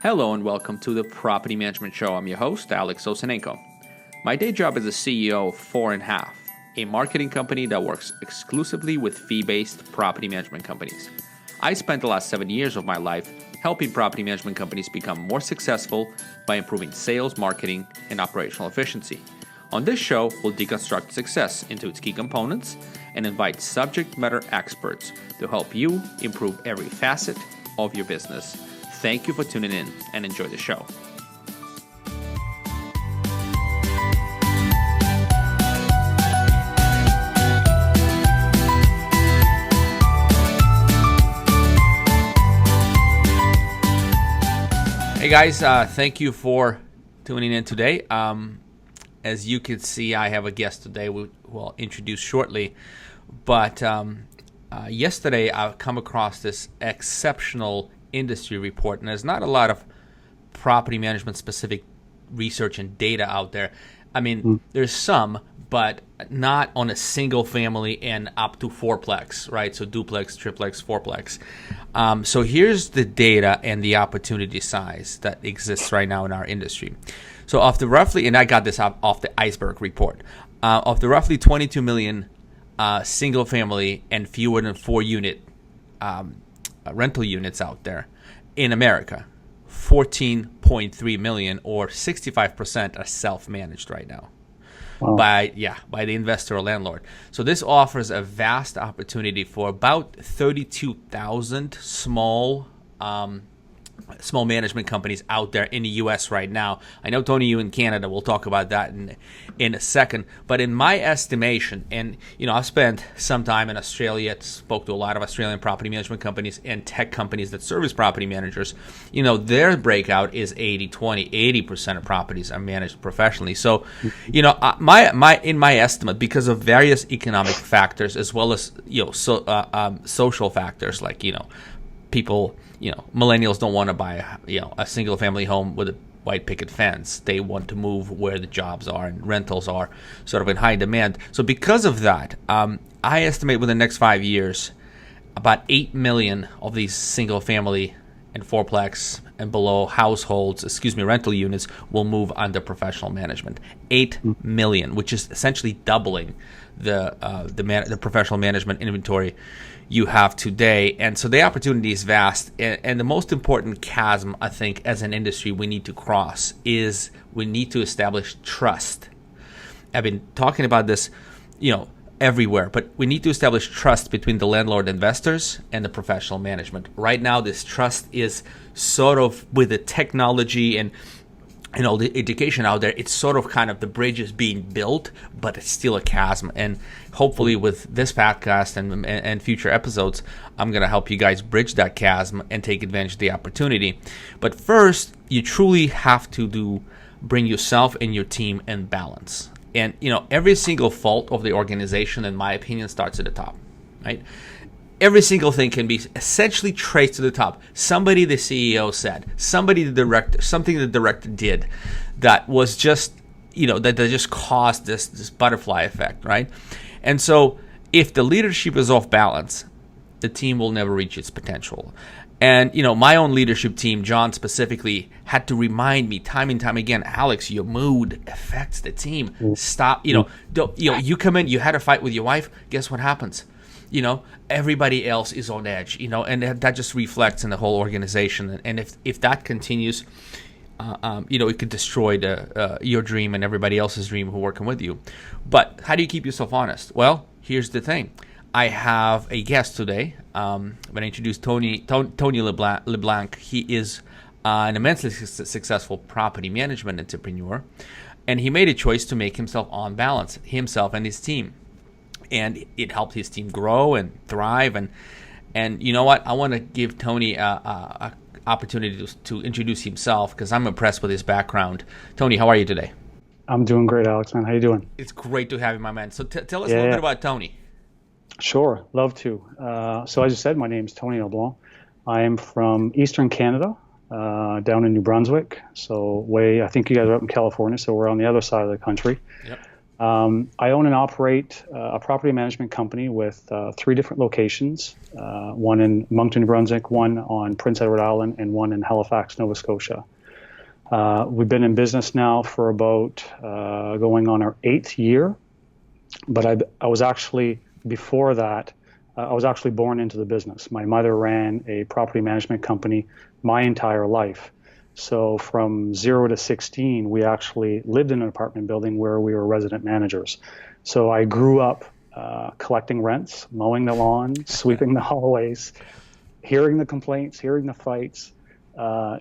Hello and welcome to the Property Management Show. I'm your host, Alex Osenenko. My day job is the CEO of 4.5, a marketing company that works exclusively with fee-based property management companies. I spent the last 7 years of my life helping property management companies become more successful by improving sales, marketing, and operational efficiency. On this show, we'll deconstruct success into its key components and invite subject matter experts to help you improve every facet of your business. Thank you for tuning in and enjoy the show. Hey guys, thank you for tuning in today. As you can see, I have a guest today who I'll introduce shortly. But yesterday, I've come across this exceptional industry report, and there's not a lot of property management specific research and data out there. I mean, there's some, but not on a single family and up to fourplex, right? So duplex, triplex, fourplex. So here's the data and the opportunity size that exists right now in our industry. So of the roughly, and I got this off the iceberg report, of the roughly 22 million single family and fewer than 4 unit rental units out there in America, 14.3 million or 65% are self-managed right now. Wow. by the investor or landlord. So this offers a vast opportunity for about 32,000 small management companies out there in the U.S. right now. I know, Tony, you in Canada. We'll talk about that in a second. But in my estimation, and I've spent some time in Australia, spoke to a lot of Australian property management companies and tech companies that service property managers. Their breakout is 80-20. 80% of properties are managed professionally. So, my estimate, because of various economic factors as well as social factors like people. Millennials don't want to buy a single family home with a white picket fence. They want to move where the jobs are, and rentals are sort of in high demand. So because of that, I estimate within the next 5 years, about 8 million of these single family and fourplex and below rental units will move under professional management. 8 million, which is essentially doubling the professional management inventory you have today. And so the opportunity is vast. And the most important chasm, I think, as an industry we need to cross is we need to establish trust. I've been talking about this, everywhere, but we need to establish trust between the landlord investors and the professional management. Right now, this trust is sort of, with the technology and the education out there, it's sort of kind of the bridge is being built, but it's still a chasm. And hopefully with this podcast and future episodes, I'm going to help you guys bridge that chasm and take advantage of the opportunity. But first, you truly have to bring yourself and your team in balance. And, every single fault of the organization, in my opinion, starts at the top, right? Every single thing can be essentially traced to the top. Somebody the CEO said, something the director did that was just, that just caused this butterfly effect, right? And so if the leadership is off balance, the team will never reach its potential. And, my own leadership team, John specifically, had to remind me time and time again, Alex, your mood affects the team. Stop, you come in, you had a fight with your wife, guess what happens? Everybody else is on edge, and that just reflects in the whole organization. And if that continues, it could destroy your dream and everybody else's dream who are working with you. But how do you keep yourself honest? Well, here's the thing. I have a guest today. I'm going to introduce Tony LeBlanc. He is an immensely successful property management entrepreneur, and he made a choice to make himself on balance, himself and his team. And it helped his team grow and thrive. And you know what? I want to give Tony a opportunity to introduce himself because I'm impressed with his background. Tony, how are you today? I'm doing great, Alex, man. How you doing? It's great to have you, my man. So tell us a little bit about Tony. Sure, love to. So as you said, my name is Tony LeBlanc. I am from Eastern Canada, down in New Brunswick. So I think you guys are up in California, so we're on the other side of the country. Yep. I own and operate a property management company with 3 different locations, one in Moncton, New Brunswick, one on Prince Edward Island, and one in Halifax, Nova Scotia. We've been in business now for about going on our 8th year, but I was actually, before that, I was actually born into the business. My mother ran a property management company my entire life. So from 0 to 16, we actually lived in an apartment building where we were resident managers. So I grew up collecting rents, mowing the lawn, sweeping the hallways, hearing the complaints, hearing the fights,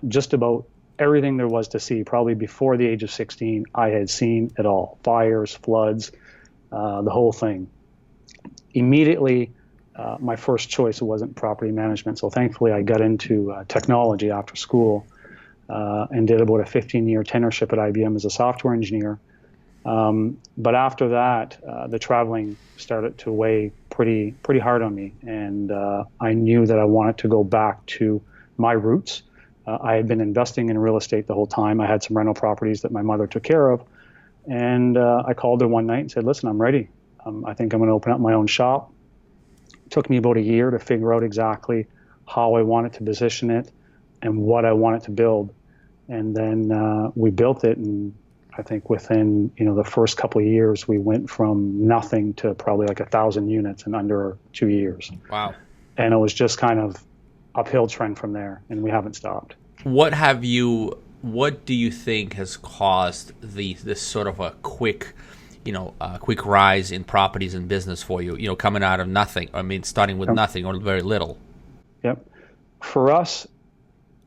just about everything there was to see. Probably before the age of 16, I had seen it all: fires, floods, the whole thing. Immediately, my first choice wasn't property management. So thankfully, I got into technology after school. And did about a 15-year tenureship at IBM as a software engineer. But after that, the traveling started to weigh pretty hard on me, and I knew that I wanted to go back to my roots. I had been investing in real estate the whole time. I had some rental properties that my mother took care of, and I called her one night and said, "Listen, I'm ready. I think I'm going to open up my own shop." It took me about a year to figure out exactly how I wanted to position it and what I wanted to build. And then we built it, and I think within the first couple of years, we went from nothing to probably like 1,000 units in under 2 years. Wow! And it was just kind of uphill trend from there, and we haven't stopped. What do you think has caused this sort of a quick rise in properties and business for you? Coming out of nothing. I mean, starting with nothing or very little. Yep. For us,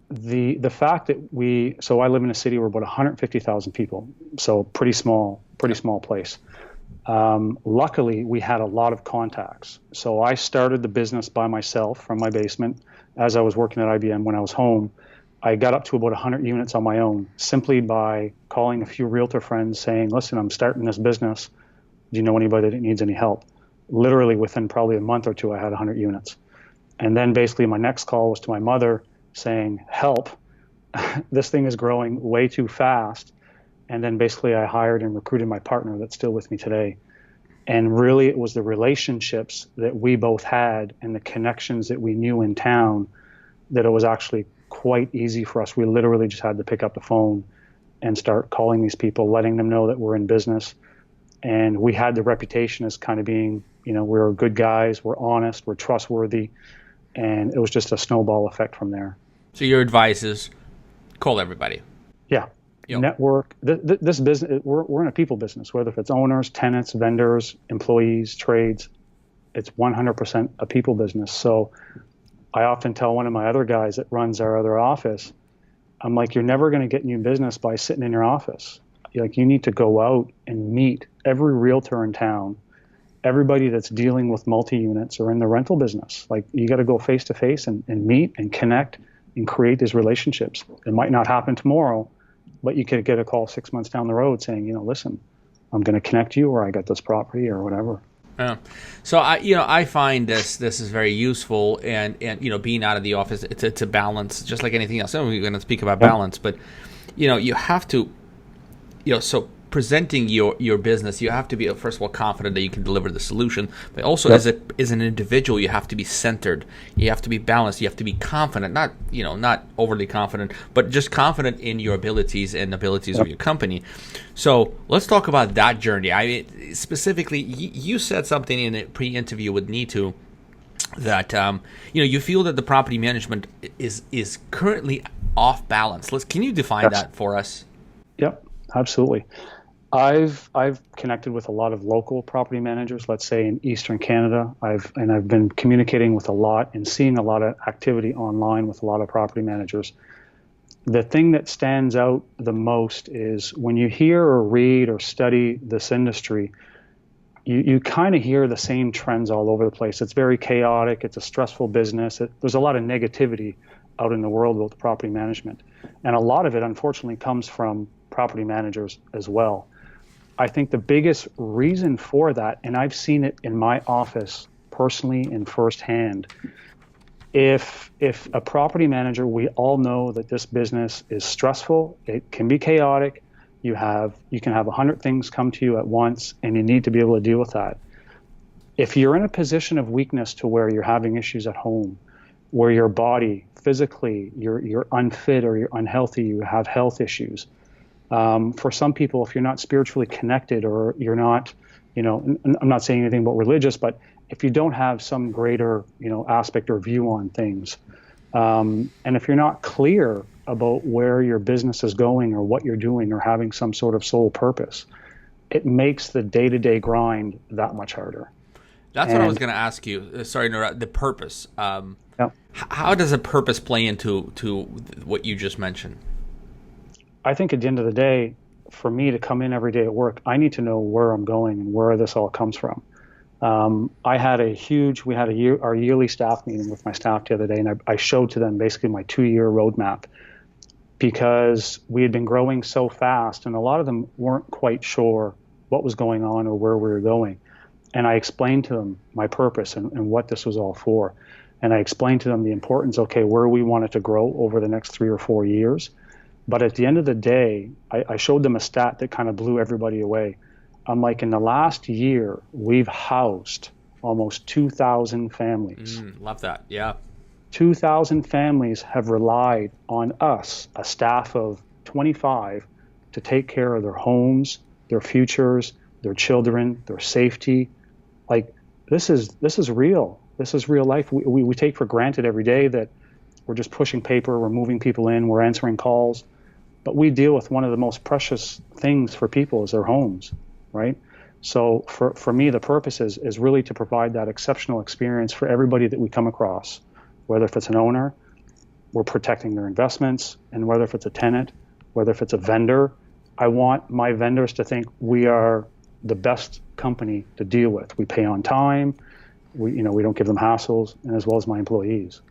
the fact that I live in a city where about 150,000 people, so pretty small place. Luckily, we had a lot of contacts. So I started the business by myself from my basement as I was working at IBM. When I was home, I got up to about 100 units on my own simply by calling a few realtor friends saying, "Listen, I'm starting this business. Do you know anybody that needs any help?" Literally within probably a month or two, I had 100 units. And then basically my next call was to my mother saying, "Help, this thing is growing way too fast." And then basically I hired and recruited my partner that's still with me today. And really it was the relationships that we both had and the connections that we knew in town that it was actually quite easy for us. We literally just had to pick up the phone and start calling these people, letting them know that we're in business. And we had the reputation as kind of being, we're good guys, we're honest, we're trustworthy. And it was just a snowball effect from there. So your advice is call everybody. Yeah. Network. This business, we're in a people business, whether if it's owners, tenants, vendors, employees, trades, it's 100% a people business. So I often tell one of my other guys that runs our other office, I'm like, you're never going to get new business by sitting in your office. Like, you need to go out and meet every realtor in town, everybody that's dealing with multi-units or in the rental business. Like, you got to go face to face and meet and connect and create these relationships. It might not happen tomorrow, but you could get a call 6 months down the road saying, listen, I'm going to connect you, or I got this property or whatever. Yeah. So I find this is very useful, and being out of the office, it's a balance, just like anything else. We're going to speak about balance, but you have to, so presenting your business, you have to be, first of all, confident that you can deliver the solution, but also as an individual, you have to be centered, you have to be balanced, you have to be confident, not overly confident, but just confident in your abilities and abilities of your company. So let's talk about that journey. I mean, specifically, you said something in a pre-interview with Neetu that you feel that the property management is currently off balance. Can you define that for us? Yep, absolutely. I've connected with a lot of local property managers, let's say in Eastern Canada. I've been communicating with a lot and seeing a lot of activity online with a lot of property managers. The thing that stands out the most is when you hear or read or study this industry, you kind of hear the same trends all over the place. It's very chaotic. It's a stressful business. There's a lot of negativity out in the world with property management. And a lot of it, unfortunately, comes from property managers as well. I think the biggest reason for that, and I've seen it in my office personally and firsthand, if a property manager, we all know that this business is stressful, it can be chaotic, You can have 100 things come to you at once, and you need to be able to deal with that. If you're in a position of weakness to where you're having issues at home, where your body physically you're unfit or you're unhealthy, you have health issues. For some people, if you're not spiritually connected or you're not, I'm not saying anything about religious, but if you don't have some greater, aspect or view on things, and if you're not clear about where your business is going or what you're doing or having some sort of sole purpose, it makes the day-to-day grind that much harder. That's what I was going to ask you. Sorry to interrupt. The purpose. Yeah. How does a purpose play into what you just mentioned? I think at the end of the day, for me to come in every day at work, I need to know where I'm going and where this all comes from. We had our yearly staff meeting with my staff the other day, and I showed to them basically my 2-year roadmap, because we had been growing so fast and a lot of them weren't quite sure what was going on or where we were going. And I explained to them my purpose and what this was all for. And I explained to them the importance, where we wanted to grow over the next 3 or 4 years. But at the end of the day, I showed them a stat that kind of blew everybody away. I'm like, in the last year, we've housed almost 2,000 families. Love that. Yeah. 2,000 families have relied on us, a staff of 25, to take care of their homes, their futures, their children, their safety. Like, this is real. This is real life. We take for granted every day that we're just pushing paper, we're moving people in, we're answering calls. But we deal with one of the most precious things for people is their homes, right? So for me, the purpose is really to provide that exceptional experience for everybody that we come across. Whether if it's an owner, we're protecting their investments, and whether if it's a tenant, whether if it's a vendor, I want my vendors to think we are the best company to deal with. We pay on time, we don't give them hassles, and as well as my employees.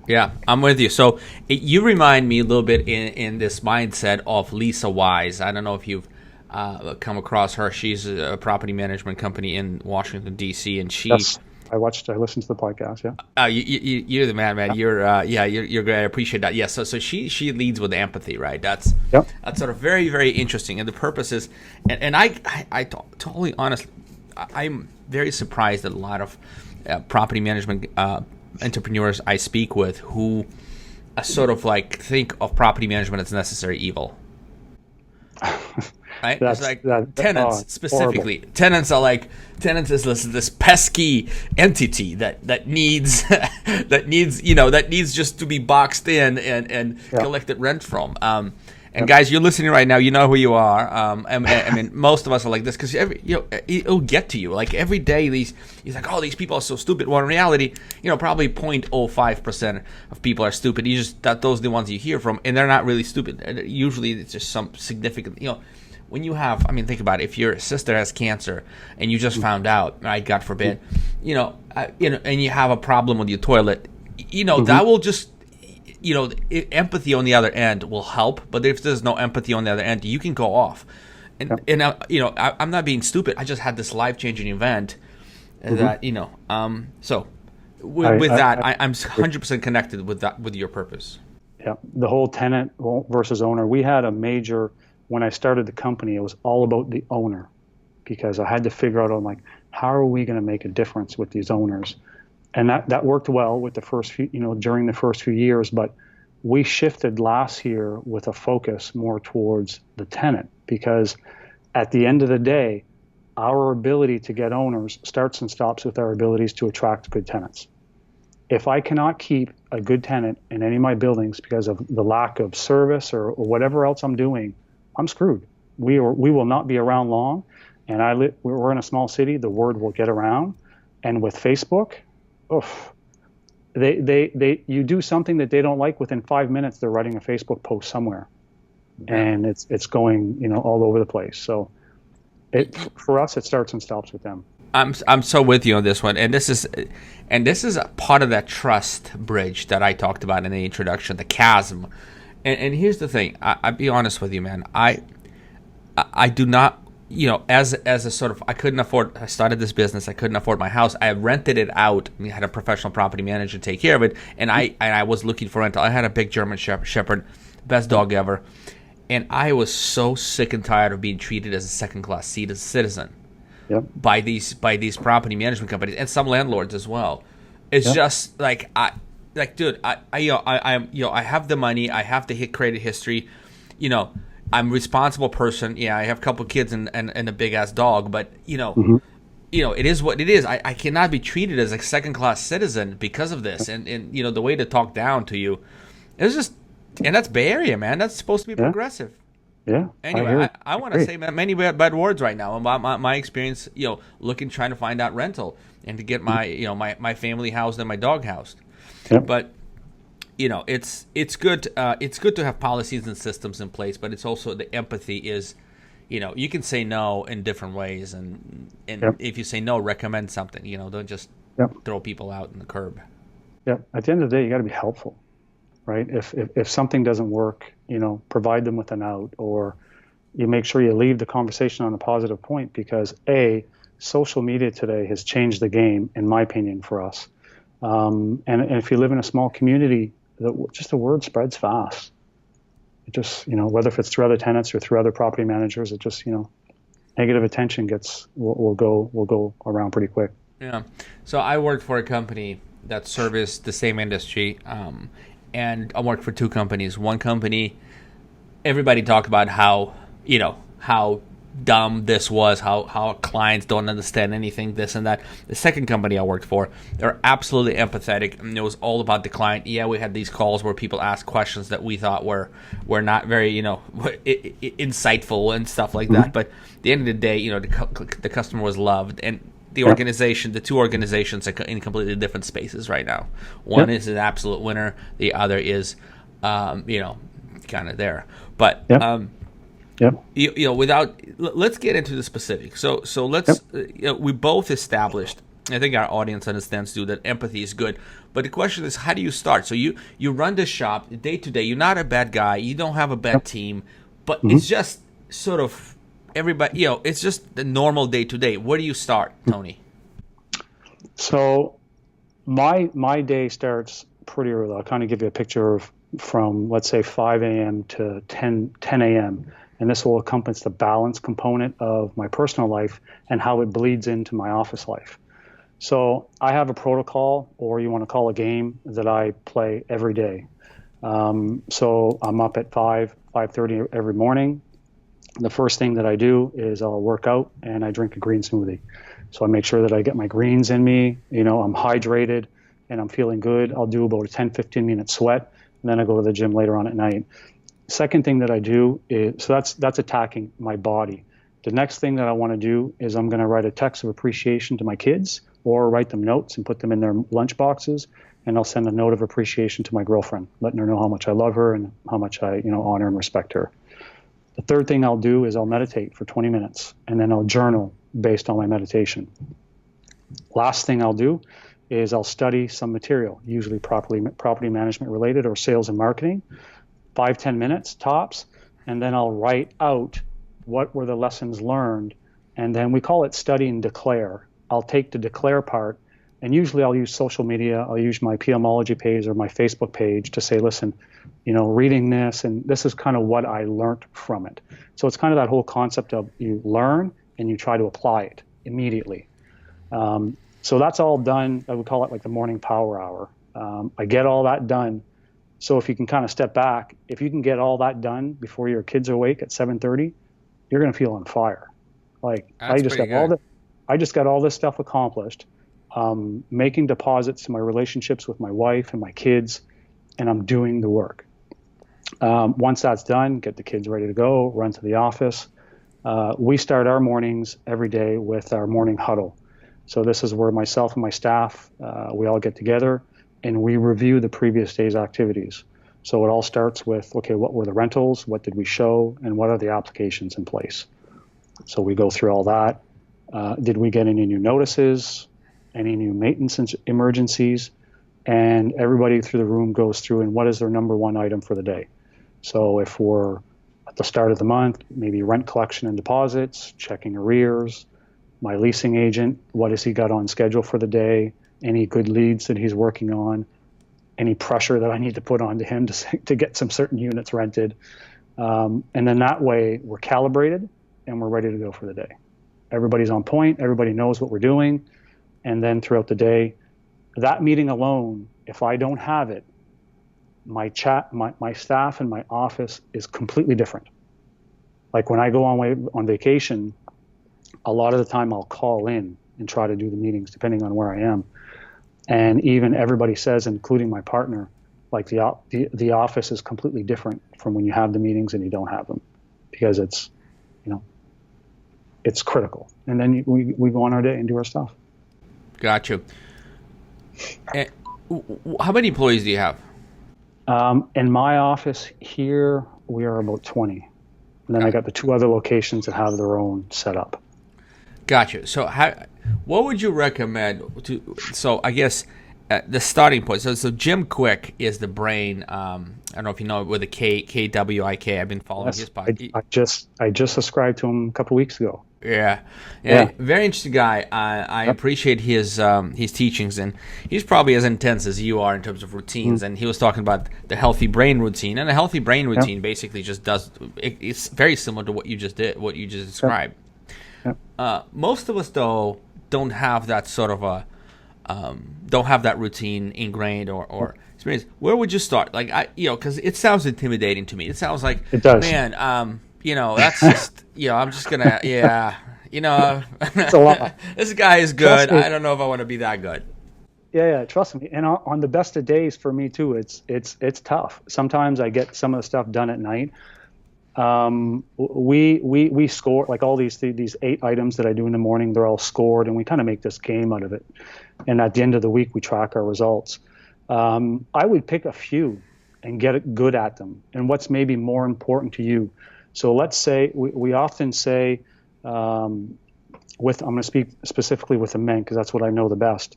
Yeah, I'm with you. So you remind me a little bit in this mindset of Lisa Wise. I don't know if you've come across her. She's a property management company in Washington, D.C., and she... Yes. I listened to the podcast. Yeah. You're the man. Yeah. You're great. I appreciate that. Yeah. So she leads with empathy, right? That's sort of very, very interesting. And the purpose is, and I totally honestly, I'm very surprised that a lot of property management entrepreneurs I speak with who sort of like think of property management as necessary evil. Right? It's like tenants specifically. Horrible. Tenants is this pesky entity that needs just to be boxed in and collected rent from. And guys, you're listening right now. You know who you are. I mean, most of us are like this because it'll get to you. Like every day, he's like, oh, these people are so stupid. Well, in reality, probably 0.05% of people are stupid. Those are the ones you hear from, and they're not really stupid. Usually, it's just some significant, When you have, think about it. If your sister has cancer and you just found out, right? God forbid, and you have a problem with your toilet, that will just, empathy on the other end will help. But if there's no empathy on the other end, you can go off. And I'm not being stupid. I just had this life-changing event that, So with that, I'm 100% connected with that, with your purpose. Yeah, the whole tenant versus owner. We had a major. When I started the company, it was all about the owner, because I had to figure out, how are we going to make a difference with these owners? And that worked well with the first few, during the first few years, but we shifted last year with a focus more towards the tenant, because at the end of the day, our ability to get owners starts and stops with our abilities to attract good tenants. If I cannot keep a good tenant in any of my buildings because of the lack of service or whatever else I'm doing, I'm screwed. We will not be around long. And we're in a small city. The word will get around. And with Facebook, you do something that they don't like, within 5 minutes they're writing a Facebook post somewhere, and it's going all over the place. So for us, it starts and stops with them. I'm so with you on this one, and this is a part of that trust bridge that I talked about in the introduction, the chasm. And here's the thing. I'll be honest with you, man. I do not, as a sort of, I started this business. I couldn't afford my house. I rented it out. I had a professional property manager take care of it. And I was looking for rental. I had a big German Shepherd, best dog ever. And I was so sick and tired of being treated as a second-class citizen Yep. by these property management companies and some landlords as well. It's Yep. just dude, I have the money. I have the credit history. I'm a responsible person. Yeah, I have a couple kids and a big ass dog, but Mm-hmm. It is what it is. I cannot be treated as a second class citizen because of this. And the way to talk down to you, it's just, and that's Bay Area, man. That's supposed to be progressive. Yeah. Anyway, I want to say many bad words right now about my experience, trying to find out rental and to get my family housed and my dog housed. Yep. But it's good. It's good to have policies and systems in place, but it's also the empathy is, you can say no in different ways, and Yep. if you say no, recommend something. Don't just Yep. throw people out in the curb. Yep. At the end of the day, you got to be helpful, right? If something doesn't work, provide them with an out, or you make sure you leave the conversation on a positive point, because social media today has changed the game, in my opinion, for us. And if you live in a small community, just the word spreads fast. It just, whether if it's through other tenants or through other property managers, it just, negative attention will go around pretty quick. Yeah. So I worked for a company that serviced the same industry, and I worked for two companies. One company, everybody talked about how dumb this was, how clients don't understand anything, this and that. The second company I worked for, they're absolutely empathetic, and it was all about the client. Yeah, we had these calls where people asked questions that we thought were not very, insightful and stuff like that. But at the end of the day, the customer was loved, and the two organizations are in completely different spaces right now. One is an absolute winner. The other is, kind of there. But let's get into the specifics. So let's we both established. I think our audience understands too that empathy is good. But the question is, how do you start? So you run the shop day to day. You're not a bad guy. You don't have a bad team, but it's just sort of everybody. It's just the normal day to day. Where do you start, Tony? So my day starts pretty early. I'll kind of give you a picture of from, let's say, 5 a.m. to 10 a.m. And this will encompass the balance component of my personal life and how it bleeds into my office life. So I have a protocol, or you want to call a game, that I play every day. So I'm up at 5:30 every morning. The first thing that I do is I'll work out and I drink a green smoothie. So I make sure that I get my greens in me, I'm hydrated and I'm feeling good. I'll do about a 10-15 minute sweat, and then I go to the gym later on at night. Second thing that I do is, so that's attacking my body. The next thing that I want to do is I'm going to write a text of appreciation to my kids, or write them notes and put them in their lunch boxes, and I'll send a note of appreciation to my girlfriend, letting her know how much I love her and how much I honor and respect her. The third thing I'll do is I'll meditate for 20 minutes, and then I'll journal based on my meditation. Last thing I'll do is I'll study some material, usually property management related or sales and marketing, 5-10 minutes tops, and then I'll write out what were the lessons learned, and then we call it study and declare. I'll take the declare part, and usually I'll use social media. I'll use my PMology page or my Facebook page to say, listen, reading this, and this is kind of what I learned from it. So it's kind of that whole concept of you learn and you try to apply it immediately. So that's all done. I would call it like the morning power hour. I get all that done. So if you can kind of step back, if you can get all that done before your kids are awake at 7:30, you're going to feel on fire. Like I just got all this stuff accomplished, making deposits to my relationships with my wife and my kids, and I'm doing the work. Once that's done, get the kids ready to go, run to the office. We start our mornings every day with our morning huddle. So this is where myself and my staff, we all get together and we review the previous day's activities. So it all starts with, okay, what were the rentals? What did we show? And what are the applications in place? So we go through all that. Did we get any new notices? Any new maintenance emergencies? And everybody through the room goes through and what is their number one item for the day? So if we're at the start of the month, maybe rent collection and deposits, checking arrears, my leasing agent, what has he got on schedule for the day? Any good leads that he's working on? Any pressure that I need to put onto him to get some certain units rented? And then that way we're calibrated and we're ready to go for the day. Everybody's on point. Everybody knows what we're doing. And then throughout the day, that meeting alone, if I don't have it, my staff and my office is completely different. Like when I go on vacation, a lot of the time I'll call in and try to do the meetings depending on where I am. And even everybody says, including my partner, like the office is completely different from when you have the meetings and you don't have them, because it's, it's critical. And then we go on our day and do our stuff. Gotcha. And how many employees do you have? In my office here, we are about 20. And then I got the 2 other locations that have their own setup. Gotcha. So what would you recommend so I guess the starting point. So Jim Quick is the brain. I don't know if you know, with a KWIK. I've been following his podcast. I just subscribed to him a couple of weeks ago. Yeah. Very interesting guy. I appreciate his teachings, and he's probably as intense as you are in terms of routines. And he was talking about the healthy brain routine, and a healthy brain routine basically just it's very similar to what you just described. Most of us though don't have that sort of don't have that routine ingrained or experience. Where would you start? Like because it sounds intimidating to me. It sounds like, it does. Man, that's just, I'm just gonna, it's a lot. This guy is good. I don't know if I want to be that good. Yeah, trust me. And on the best of days for me too, it's tough. Sometimes I get some of the stuff done at night. We score, like all these 8 items that I do in the morning. They're all scored, and we kind of make this game out of it. And at the end of the week, we track our results. I would pick a few and get good at them, and what's maybe more important to you. So let's say we often say, I'm going to speak specifically with the men because that's what I know the best.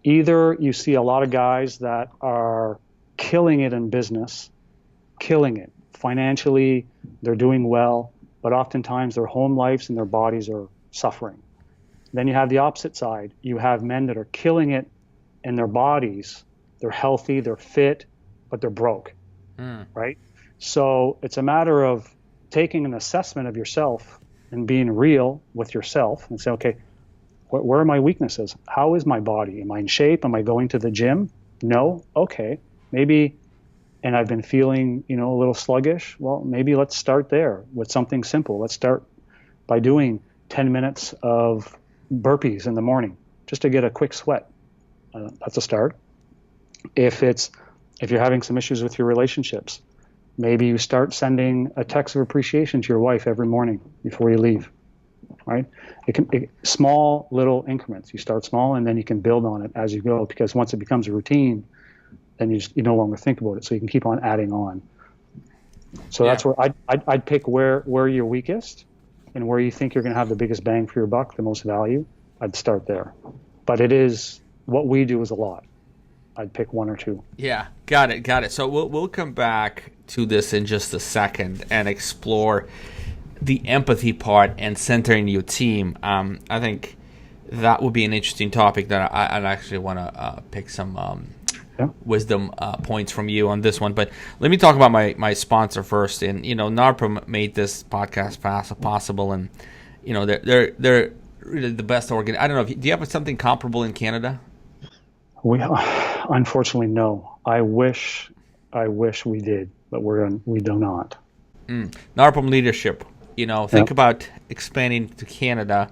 Either you see a lot of guys that are killing it in business, killing it financially, they're doing well, but oftentimes their home lives and their bodies are suffering. Then you have the opposite side. You have men that are killing it in their bodies. They're healthy, they're fit, but they're broke, right? So it's a matter of taking an assessment of yourself and being real with yourself and say, okay, where are my weaknesses? How is my body? Am I in shape? Am I going to the gym? No? Okay. Maybe, and I've been feeling, a little sluggish. Well, maybe let's start there with something simple. Let's start by doing 10 minutes of burpees in the morning just to get a quick sweat. That's a start. If you're having some issues with your relationships, maybe you start sending a text of appreciation to your wife every morning before you leave, right? Small little increments. You start small and then you can build on it as you go, because once it becomes a routine, then you no longer think about it. So you can keep on adding on. So that's where I'd pick where you're weakest and where you think you're going to have the biggest bang for your buck, the most value. I'd start there. But what we do is a lot. I'd pick 1 or 2. Yeah, got it. So we'll come back to this in just a second and explore the empathy part and centering your team. I think that would be an interesting topic that I'd actually want to pick some wisdom points from you on this one. But let me talk about my sponsor first. And NARPM made this podcast possible, and they're really the best organ. I don't know. Do you have something comparable in Canada? Unfortunately, no. I wish we did, but we do not. NARPM leadership. Think about expanding to Canada.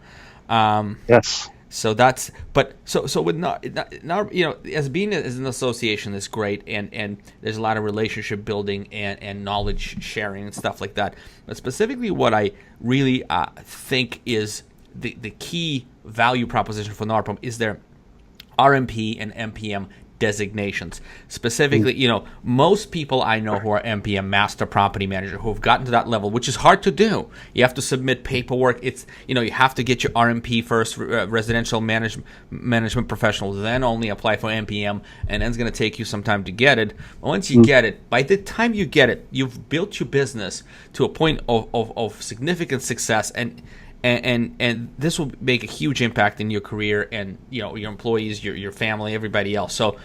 Yes. So that's, but so with as being as an association is great, and there's a lot of relationship building and knowledge sharing and stuff like that. But specifically, what I really think is the key value proposition for NARPM is their RMP and MPM designations. Specifically, most people I know who are MPM, master property manager, who have gotten to that level, which is hard to do. You have to submit paperwork. It's, you have to get your RMP first, residential management professional, then only apply for MPM, and then it's going to take you some time to get it. But once you get it, by the time you get it, you've built your business to a point of significant success, and this will make a huge impact in your career and your employees, your family, everybody else. So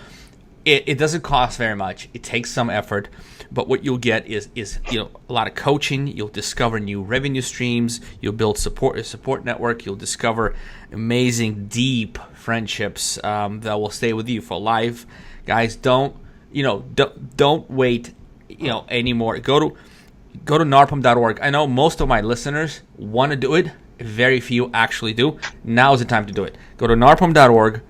it doesn't cost very much. It takes some effort, but what you'll get is a lot of coaching. You'll discover new revenue streams. You'll build a support network. You'll discover amazing, deep friendships that will stay with you for life. Guys, don't wait anymore. Go to narpum.org. I know most of my listeners want to do it. Very few actually do. Now's the time to do it. Go to narpum.org.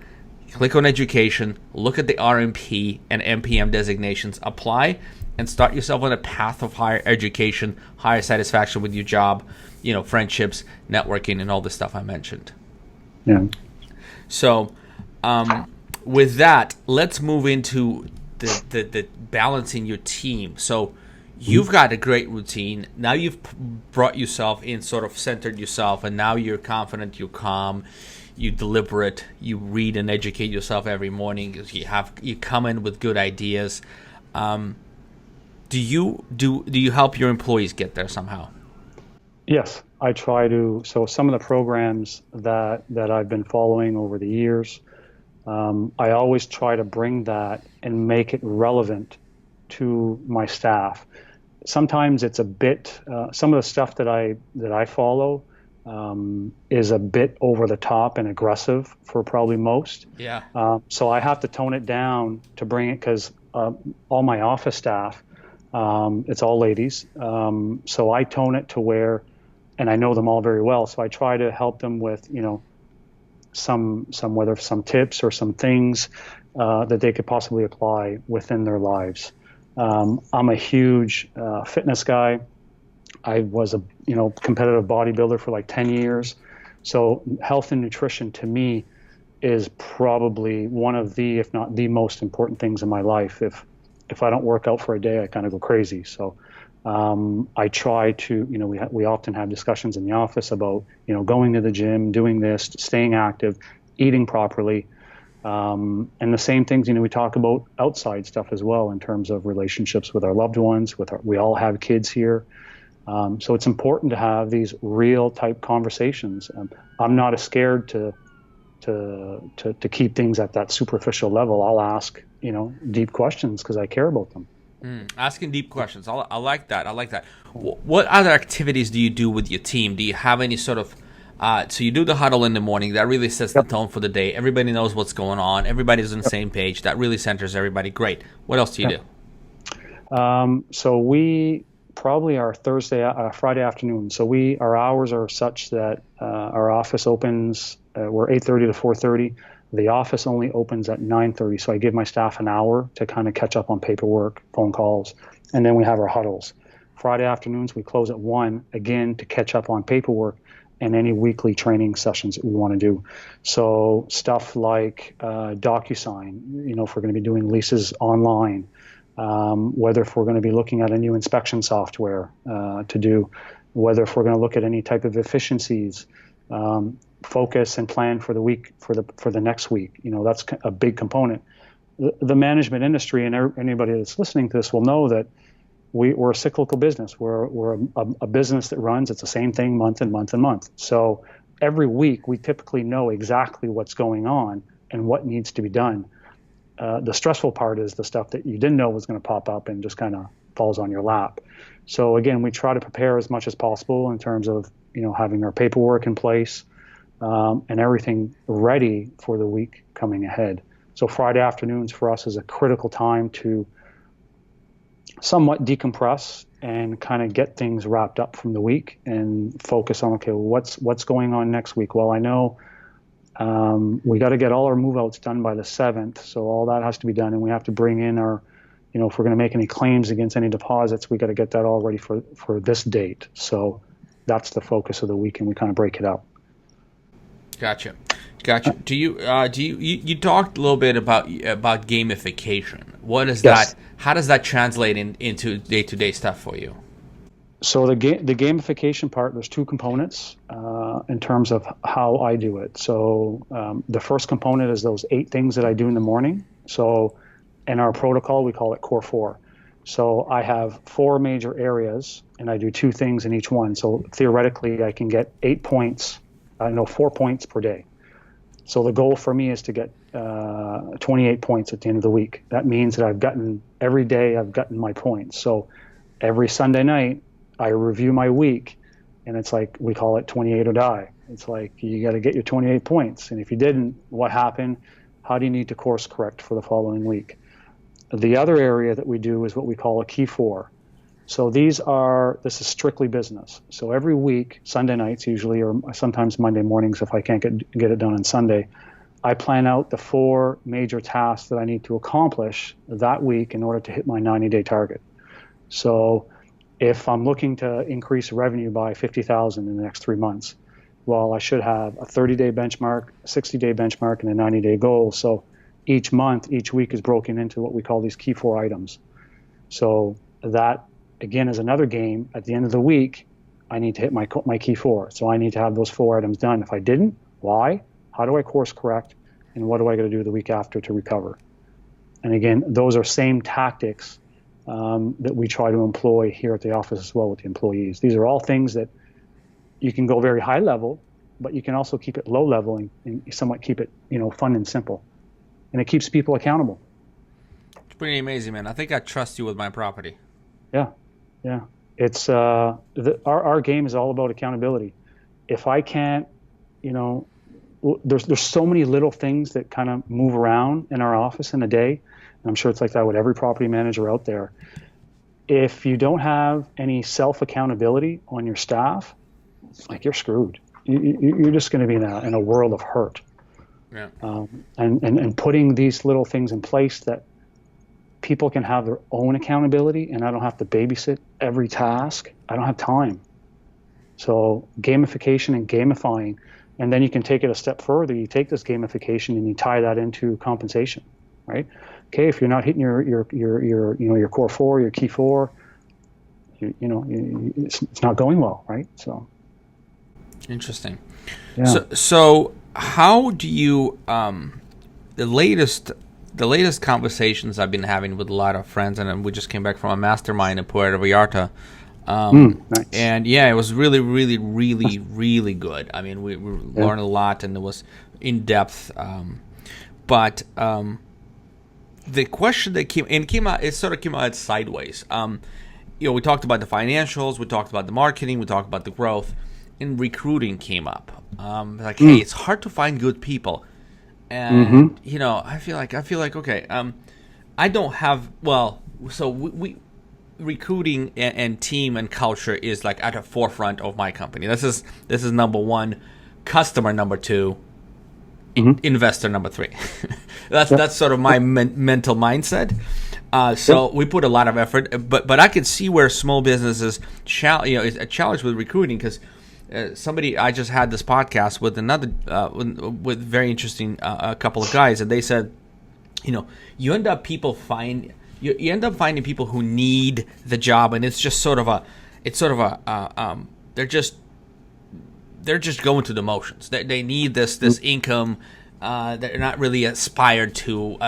Click on education, look at the RMP and MPM designations, apply, and start yourself on a path of higher education, higher satisfaction with your job, friendships, networking, and all the stuff I mentioned. Yeah. So with that, let's move into the balancing your team. So you've got a great routine. Now you've brought yourself in, sort of centered yourself, and now you're confident, you're calm. You deliberate, you read and educate yourself every morning. You come in with good ideas. Do you help your employees get there somehow? Yes, I try to. So some of the programs that I've been following over the years, I always try to bring that and make it relevant to my staff. Sometimes it's a bit. Some of the stuff that I follow is a bit over the top and aggressive for probably most. Yeah. So I have to tone it down to bring it, because all my office staff, it's all ladies. So I tone it to where, and I know them all very well. So I try to help them with, some whether some tips or some things that they could possibly apply within their lives. I'm a huge fitness guy. I was a competitive bodybuilder for like 10 years. So health and nutrition to me is probably one of the, if not the most important things in my life. If I don't work out for a day, I kind of go crazy. So I try to, we often have discussions in the office about, going to the gym, doing this, staying active, eating properly. And the same things, we talk about outside stuff as well in terms of relationships with our loved ones, we all have kids here. So it's important to have these real type conversations. I'm not scared to keep things at that superficial level. I'll ask, deep questions because I care about them. Asking deep questions. I like that. What other activities do you do with your team? Do you have any sort of, so you do the huddle in the morning. That really sets the tone for the day. Everybody knows what's going on. Everybody's on the same page. That really centers everybody. Great. What else do you do? So we probably our Friday afternoon. So our hours are such that our office opens, we're 8:30 to 4:30. The office only opens at 9:30. So I give my staff an hour to kind of catch up on paperwork, phone calls, and then we have our huddles. Friday afternoons, we close at 1, again, to catch up on paperwork and any weekly training sessions that we want to do. So stuff like DocuSign, if we're going to be doing leases online, whether if we're going to be looking at a new inspection software to do, whether if we're going to look at any type of efficiencies, focus and plan for the week, for the next week. That's a big component. The management industry, and anybody that's listening to this will know that we're a cyclical business. We're a business that runs. It's the same thing month and month and month. So every week we typically know exactly what's going on and what needs to be done. The stressful part is the stuff that you didn't know was going to pop up and just kind of falls on your lap. So again, we try to prepare as much as possible in terms of having our paperwork in place and everything ready for the week coming ahead. So Friday afternoons for us is a critical time to somewhat decompress and kind of get things wrapped up from the week and focus on, okay, well, what's going on next week? Well, I know we got to get all our move-outs done by the 7th, so all that has to be done, and we have to bring in our, if we're going to make any claims against any deposits, we got to get that all ready for this date. So that's the focus of the week, and we kind of break it up. Gotcha. Do you talked a little bit about gamification? What is that? How does that translate into day-to-day stuff for you? So the gamification part, there's two components in terms of how I do it. So the first component is those 8 things that I do in the morning. So in our protocol, we call it Core 4. So I have 4 major areas, and I do 2 things in each one. So theoretically, I can get 8 points, 4 points per day. So the goal for me is to get 28 points at the end of the week. That means that every day I've gotten my points. So every Sunday night I review my week, and it's like, we call it 28 or die. It's like, you got to get your 28 points. And if you didn't, what happened? How do you need to course correct for the following week? The other area that we do is what we call a key four. So this is strictly business. So every week, Sunday nights usually, or sometimes Monday mornings if I can't get it done on Sunday, I plan out the 4 major tasks that I need to accomplish that week in order to hit my 90-day target. So if I'm looking to increase revenue by 50,000 in the next 3 months, well, I should have a 30-day benchmark, a 60-day benchmark, and a 90-day goal. So each month, each week is broken into what we call these key 4 items. So that, again, is another game. At the end of the week, I need to hit my key 4. So I need to have those 4 items done. If I didn't, why? How do I course correct? And what do I got to do the week after to recover? And again, those are same tactics that we try to employ here at the office as well with the employees. These are all things that you can go very high level, but you can also keep it low level and somewhat keep it, fun and simple. And it keeps people accountable. It's pretty amazing, man. I think I trust you with my property. Yeah. It's our game is all about accountability. If I can't, there's so many little things that kind of move around in our office in a day, and I'm sure it's like that with every property manager out there. If you don't have any self accountability on your staff, like, you're screwed. You're just going to be in a world of hurt. Yeah. And putting these little things in place that people can have their own accountability, and I don't have to babysit every task. I don't have time. So gamification and gamifying, and then you can take it a step further. You take this gamification and you tie that into compensation, right? Okay, if you're not hitting your core 4, your key 4, it's not going well, right? So interesting. Yeah. So how do you the latest conversations I've been having with a lot of friends, and we just came back from a mastermind in Puerto Vallarta. Nice. And yeah, it was really, really, really, really good. I mean, we learned a lot, and it was in depth. But the question that came out sideways. We talked about the financials, we talked about the marketing, we talked about the growth, and recruiting came up. Hey, it's hard to find good people, and I feel like okay, I don't have so we recruiting and team and culture is like at the forefront of my company. This is number 1, customer number 2, investor number 3. That's sort of my mental mindset. So we put a lot of effort, but I can see where small businesses is a challenge with recruiting, because I just had this podcast with another with very interesting a couple of guys, and they said, you end up finding people who need the job, and it's just sort of they're just going through the motions. They need this income. They're not really aspired to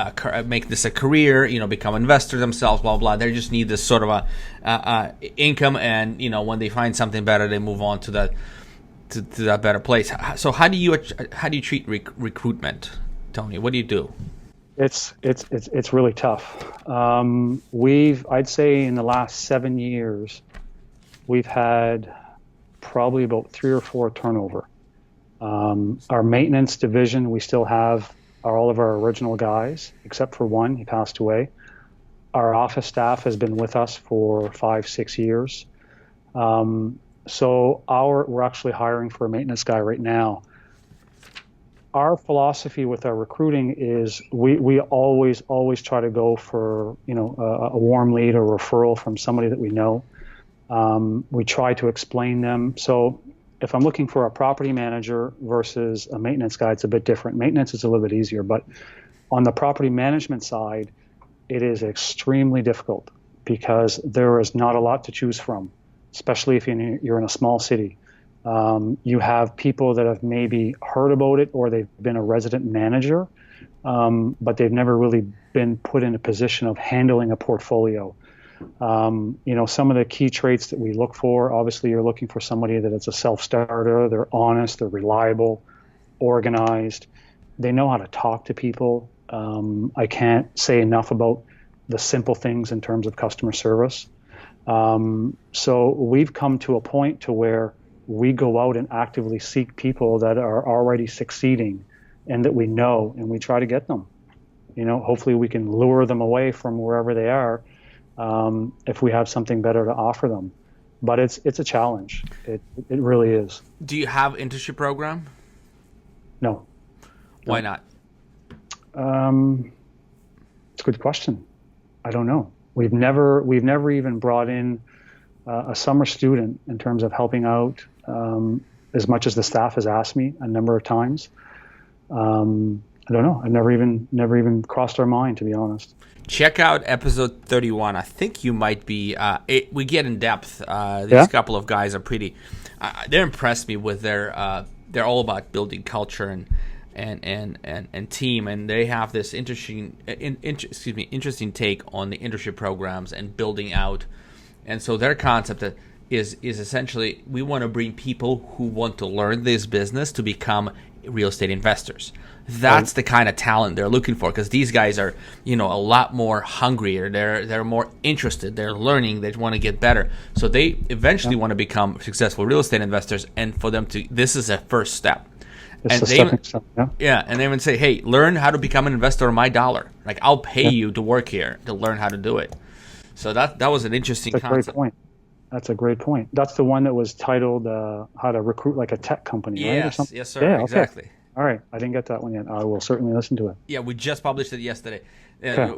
make this a career, become investors themselves, blah, blah. They just need this sort of a income, and, when they find something better, they move on to that better place. So how do you treat recruitment, Tony? What do you do? It's really tough. I'd say in the last 7 years, we've had probably about 3 or 4 turnover. Our maintenance division, we still have all of our original guys, except for one. He passed away. Our office staff has been with us for 5-6 years. So we're actually hiring for a maintenance guy right now. Our philosophy with our recruiting is we always try to go for a warm lead or referral from somebody that we know. We try to explain them. So if I'm looking for a property manager versus a maintenance guy, it's a bit different. Maintenance is a little bit easier, but on the property management side, it is extremely difficult because there is not a lot to choose from, especially if you're in a small city. You have people that have maybe heard about it or they've been a resident manager, but they've never really been put in a position of handling a portfolio. Some of the key traits that we look for, obviously you're looking for somebody that is a self-starter, they're honest, they're reliable, organized. They know how to talk to people. I can't say enough about the simple things in terms of customer service. So we've come to a point to where we go out and actively seek people that are already succeeding and that we know, and we try to get them. Hopefully we can lure them away from wherever they are, if we have something better to offer them. But it's a challenge. It really is. Do you have internship program? No. Why not? It's a good question. I don't know. We've never even brought in a summer student in terms of helping out, as much as the staff has asked me a number of times. I don't know. I've never even crossed our mind, to be honest. Check out episode 31. I think you might be. We get in depth. These couple of guys are pretty. They impressed me with their. They're all about building culture and team, and they have this interesting take on the internship programs and building out. And so their concept is essentially, we want to bring people who want to learn this business to become real estate investors. That's the kind of talent they're looking for, because these guys are, a lot more hungrier. They're more interested. They're learning. They want to get better. So they eventually want to become successful real estate investors. And for them to, this is a first step. It's a stepping stone. Yeah, and they would say, hey, learn how to become an investor on my dollar. Like, I'll pay you to work here to learn how to do it. So that was an interesting concept. Great point. That's a great point. That's the one that was titled How to Recruit Like a Tech Company, right? Or something? Yes, sir. Yeah, exactly. Okay. All right. I didn't get that one yet. I will certainly listen to it. Yeah, we just published it yesterday.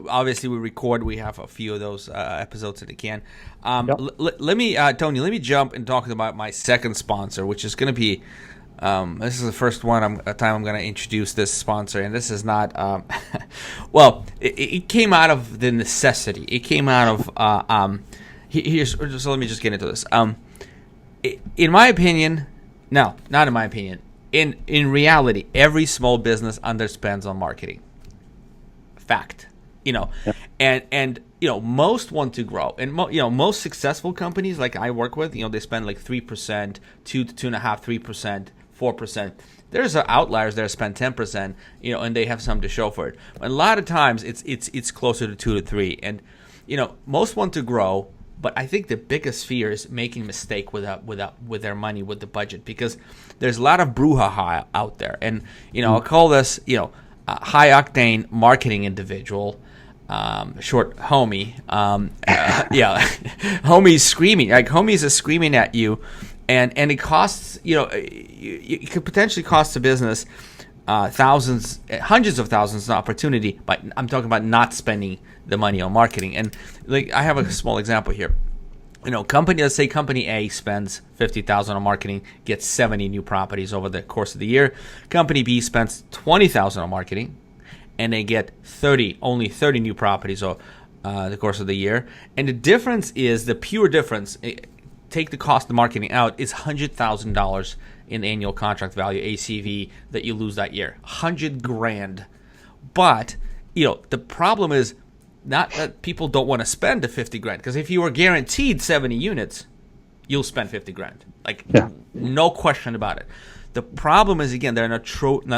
Obviously, we have a few of those episodes in the can. Let me, Tony, let me jump and talk about my second sponsor, which is going to be, this is the first time I'm going to introduce this sponsor, and this is not, well, it came out of the necessity. It came out of, so let me just get into this. In my opinion, no, not in my opinion. In reality, every small business underspends on marketing. Fact, and most want to grow, and most successful companies like I work with, they spend like 3%, 2 to 2.5%, 3%, 4%. There's outliers that spend 10%, and they have some to show for it. But a lot of times it's closer to 2 to 3, and most want to grow. But I think the biggest fear is making a mistake with their money, with the budget, because there's a lot of brouhaha out there. And, I'll call this, a high octane marketing individual, short homie. Homies screaming, like homies are screaming at you. And it costs, it could potentially cost a business thousands, hundreds of thousands of opportunity, but I'm talking about not spending the money on marketing. And like, I have a small example here. Let's say company A spends $50,000 on marketing, gets 70 new properties over the course of the year. Company B spends $20,000 on marketing, and they get only 30 new properties over the course of the year. And the difference is, the pure difference, take the cost of marketing out, is $100,000 in annual contract value, ACV, that you lose that year. $100,000. But, the problem is not that people don't want to spend the $50,000, because if you are guaranteed 70 units, you'll spend $50,000. Like, no question about it. The problem is, again, there are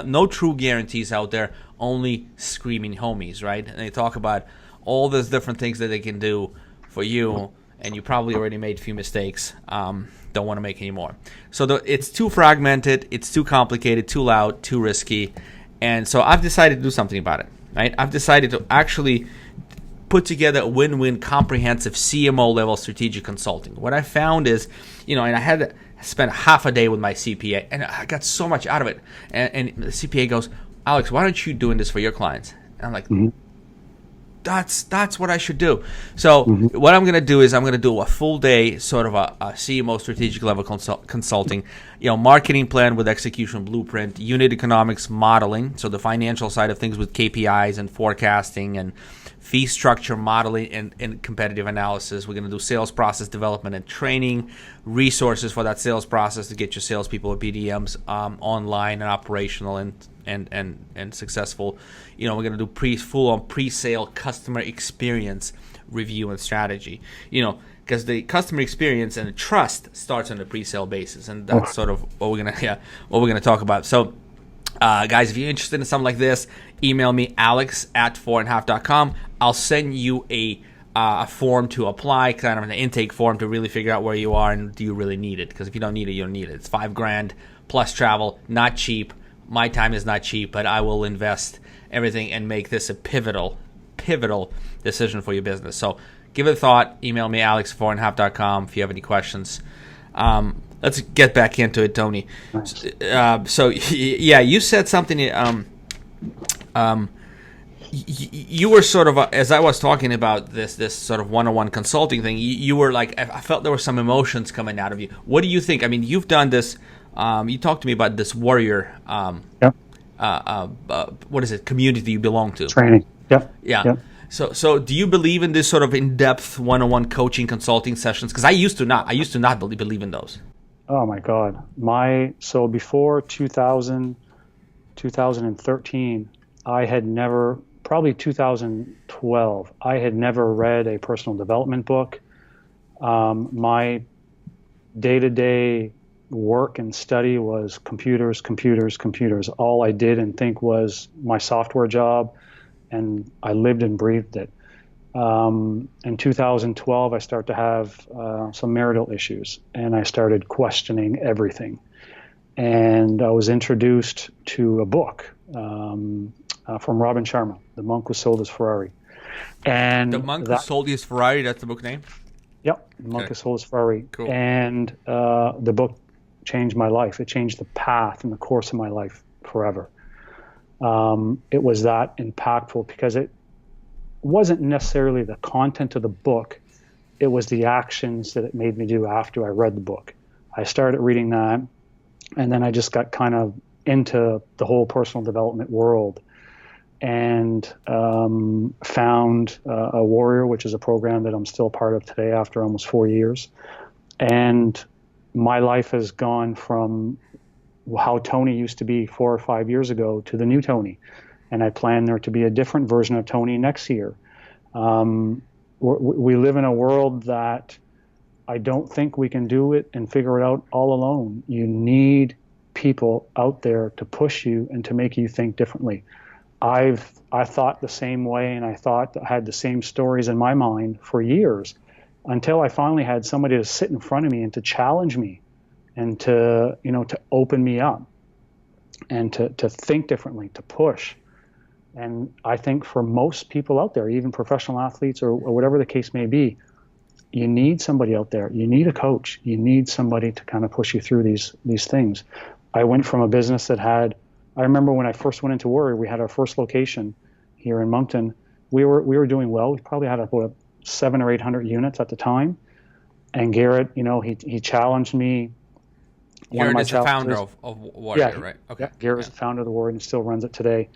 no true guarantees out there, only screaming homies, right? And they talk about all those different things that they can do for you, and you probably already made a few mistakes. Don't want to make any more. So it's too fragmented, it's too complicated, too loud, too risky. And so I've decided to do something about it, right? I've decided to actually put together a win-win comprehensive CMO level strategic consulting. What I found is, and I had to spend half a day with my CPA, and I got so much out of it. And the CPA goes, Alex, why aren't you doing this for your clients? And I'm like, that's what I should do. So what I'm going to do is I'm going to do a full day sort of a CMO strategic level consulting, marketing plan with execution blueprint, unit economics modeling, so the financial side of things with KPIs and forecasting, and fee structure modeling and competitive analysis. We're going to do sales process development and training, resources for that sales process to get your salespeople or BDMs online and operational and successful. We're going to do full-on pre-sale customer experience review and strategy. Because the customer experience and the trust starts on a pre-sale basis, and that's sort of what we're gonna talk about. So Guys, if you're interested in something like this, email me, alex@4andhalf.com. I'll send you a form to apply, kind of an intake form to really figure out where you are and do you really need it. Because if you don't need it, you don't need it. It's $5,000 plus travel, not cheap. My time is not cheap, but I will invest everything and make this a pivotal decision for your business. So give it a thought. Email me, alex@4andhalf.com if you have any questions. Let's get back into it, Tony. Nice. So you said something. You were sort of, as I was talking about this sort of one-on-one consulting thing, you were like, I felt there were some emotions coming out of you. What do you think? I mean, you've done this. You talked to me about this warrior. What is it? Community you belong to? Training. Yep. Yeah. Yep. So do you believe in this sort of in-depth one-on-one coaching consulting sessions? Because I used to not believe in those. Oh my God. So before 2013, I had never, probably 2012, I had never read a personal development book. My day-to-day work and study was computers. All I did and think was my software job, and I lived and breathed it. In 2012, I started to have some marital issues, and I started questioning everything. And I was introduced to a book from Robin Sharma, The Monk Who Sold His Ferrari. And The Monk Who Sold His Ferrari, that's the book name? Yep, The Monk Who Sold His Ferrari. Cool. And the book changed my life. It changed the path and the course of my life forever. It was that impactful because it wasn't necessarily the content of the book. It was the actions that it made me do after I read the book. I started reading that, and then I just got kind of into the whole personal development world, and found a Warrior, which is a program that I'm still part of today after almost 4 years. And my life has gone from how Tony used to be 4 or 5 years ago to the new Tony. And I plan there to be a different version of Tony next year. We live in a world that I don't think we can do it and figure it out all alone. You need people out there to push you and to make you think differently. I thought the same way, and I had the same stories in my mind for years, until I finally had somebody to sit in front of me and to challenge me, and to open me up, and to think differently, to push. And I think for most people out there, even professional athletes or whatever the case may be, you need somebody out there. You need a coach. You need somebody to kind of push you through these things. I went from a business that I remember when I first went into Warrior, we had our first location here in Moncton. We were doing well. We probably had about 700 or 800 units at the time. And Garrett, he challenged me. Garrett is the founder of Warrior, right? Okay. Yeah, Garrett is the founder of the Warrior and still runs it today.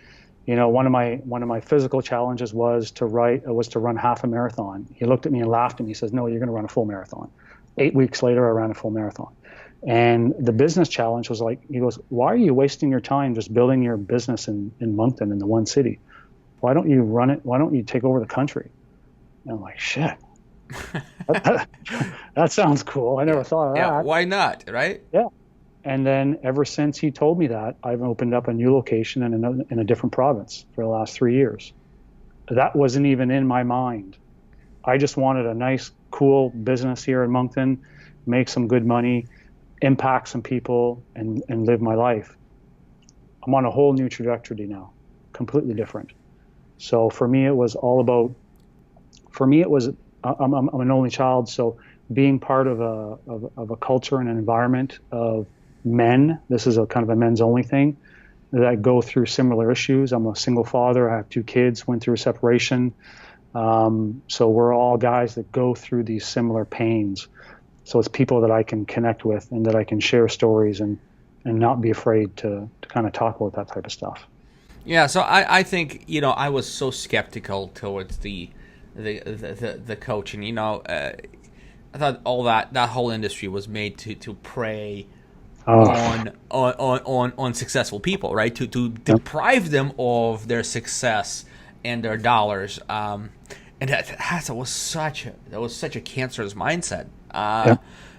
One of my physical challenges was to run half a marathon. He looked at me and laughed at me. He says, "No, you're going to run a full marathon." 8 weeks later, I ran a full marathon. And the business challenge was like, he goes, "Why are you wasting your time just building your business in Moncton, in the one city? Why don't you run it? Why don't you take over the country?" And I'm like, shit. That sounds cool. I never thought of that. Yeah, why not, right? Yeah. And then ever since he told me that, I've opened up a new location in a different province for the last 3 years. That wasn't even in my mind. I just wanted a nice, cool business here in Moncton, make some good money, impact some people, and live my life. I'm on a whole new trajectory now, completely different. So for me, it was all about, I'm an only child, so being part of a culture and an environment of men, this is a kind of a men's only thing, that go through similar issues. I'm a single father. I have 2 kids, went through a separation. So we're all guys that go through these similar pains. So it's people that I can connect with and that I can share stories and not be afraid to kind of talk about that type of stuff. Yeah, so I think, I was so skeptical towards the coaching. I thought all that whole industry was made to prey on successful people, right? To deprive them of their success and their dollars. And that was such a cancerous mindset.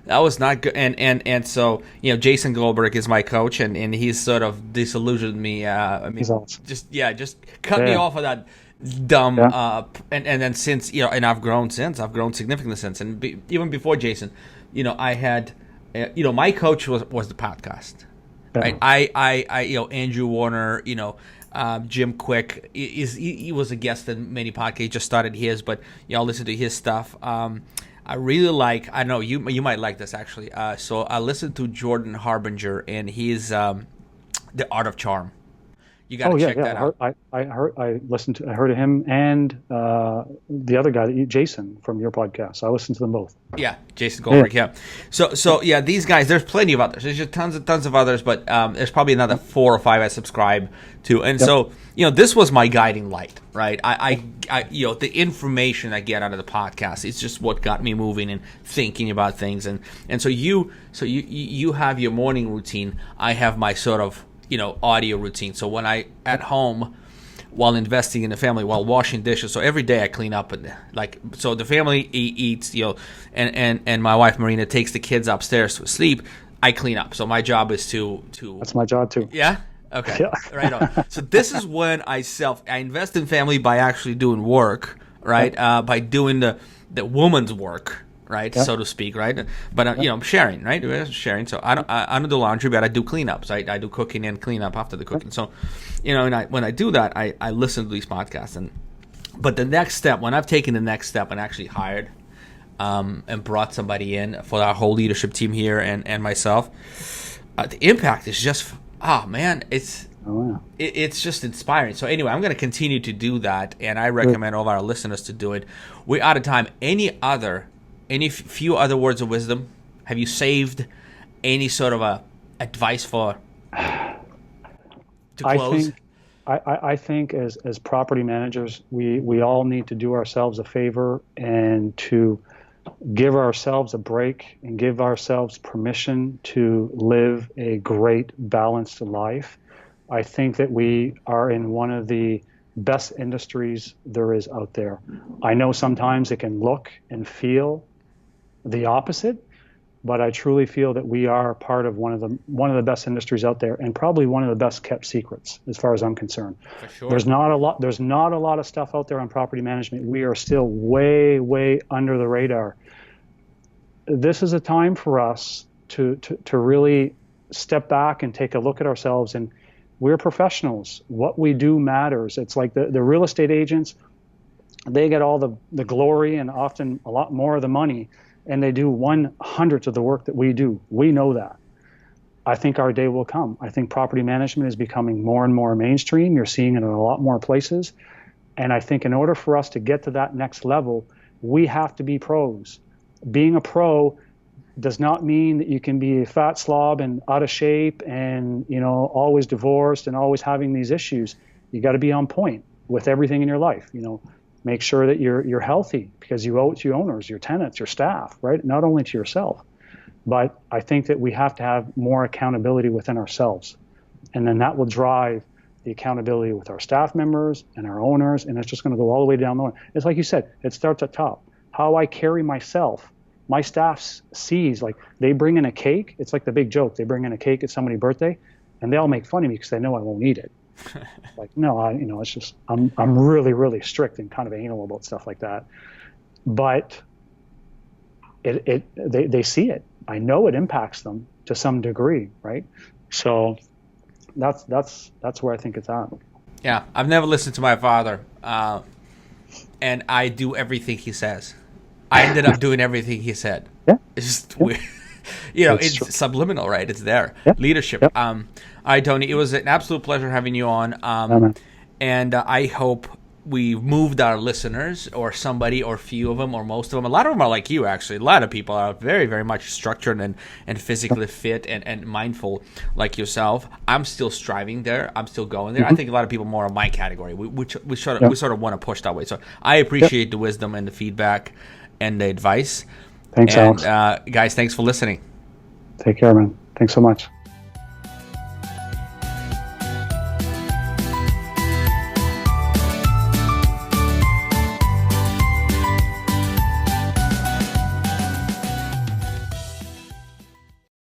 That was not good. And so, Jason Goldberg is my coach, and he's sort of disillusioned me. He's awesome. Just cut me off of that dumb. And then since, and I've grown significantly since. And even before Jason, I had, my coach was the podcast. Right? I Andrew Warner, Jim Quick he was a guest in many podcasts. He just started his, but I'll listen to his stuff. I really like. I know you might like this actually. So I listened to Jordan Harbinger and his The Art of Charm. You got to check that out. I heard of him and the other guy, Jason, from your podcast. I listened to them both. Yeah, Jason Goldberg. Yeah. So these guys. There's plenty of others. There's just tons of others, but there's probably another 4 or 5 I subscribe to. And so this was my guiding light, right? I the information I get out of the podcast is just what got me moving and thinking about things. And so you have your morning routine. I have my sort of audio routine. So when I at home, while investing in the family, while washing dishes, so every day I clean up and so the family eats, and my wife Marina takes the kids upstairs to sleep. I clean up. So my job is to. That's my job too. Yeah. Okay. Yeah. Right on. So this is when I invest in family by actually doing work, right? By doing the woman's work. Right, so to speak, right? But I'm sharing, right? We're sharing. So I don't do laundry, but I do cleanups. I do cooking and cleanup after the cooking. So, and when I do that, I listen to these podcasts. But the next step, when I've taken the next step and actually hired, and brought somebody in for our whole leadership team here and myself, the impact is just it's just inspiring. So anyway, I'm going to continue to do that, and I recommend all of our listeners to do it. We're out of time. Any few other words of wisdom? Have you saved any sort of advice to close? I think as property managers, we all need to do ourselves a favor and to give ourselves a break and give ourselves permission to live a great, balanced life. I think that we are in one of the best industries there is out there. I know sometimes it can look and feel the opposite, but I truly feel that we are part of one of the best industries out there, and probably one of the best kept secrets as far as I'm concerned. For sure. There's not a lot of stuff out there on property management. We are still way under the radar. This is a time for us to really step back and take a look at ourselves, and we're professionals. What we do matters. It's like the real estate agents, they get all the glory and often a lot more of the money, and they do 1/100th of the work that we do. We know that. I think our day will come. I think property management is becoming more and more mainstream. You're seeing it in a lot more places. And I think in order for us to get to that next level, we have to be pros. Being a pro does not mean that you can be a fat slob and out of shape and, always divorced and always having these issues. You got to be on point with everything in your life. Make sure that you're healthy, because you owe it to your owners, your tenants, your staff, right? Not only to yourself. But I think that we have to have more accountability within ourselves. And then that will drive the accountability with our staff members and our owners, and it's just going to go all the way down the line. It's like you said, it starts at top. How I carry myself, my staff sees, like they bring in a cake. It's like the big joke. They bring in a cake at somebody's birthday, and they all make fun of me because they know I won't eat it. Like, no, it's just, I'm really strict and kind of anal about stuff like that. But they see it. I know it impacts them to some degree, right? So that's where I think it's at. Yeah, I've never listened to my father, and I do everything he says. I ended up doing everything he said. Yeah, it's just weird. It's true. Subliminal, right? It's there. Yep. Leadership. Yep. All right, Tony, it was an absolute pleasure having you on. And I hope we've moved our listeners, or somebody, or a few of them, or most of them. A lot of them are like you, actually. A lot of people are very, very much structured and physically fit and mindful like yourself. I'm still striving there. I'm still going there. I think a lot of people more in my category. We sort of want to push that way. So I appreciate the wisdom and the feedback and the advice. Thanks, Alex. Guys, thanks for listening. Take care, man. Thanks so much.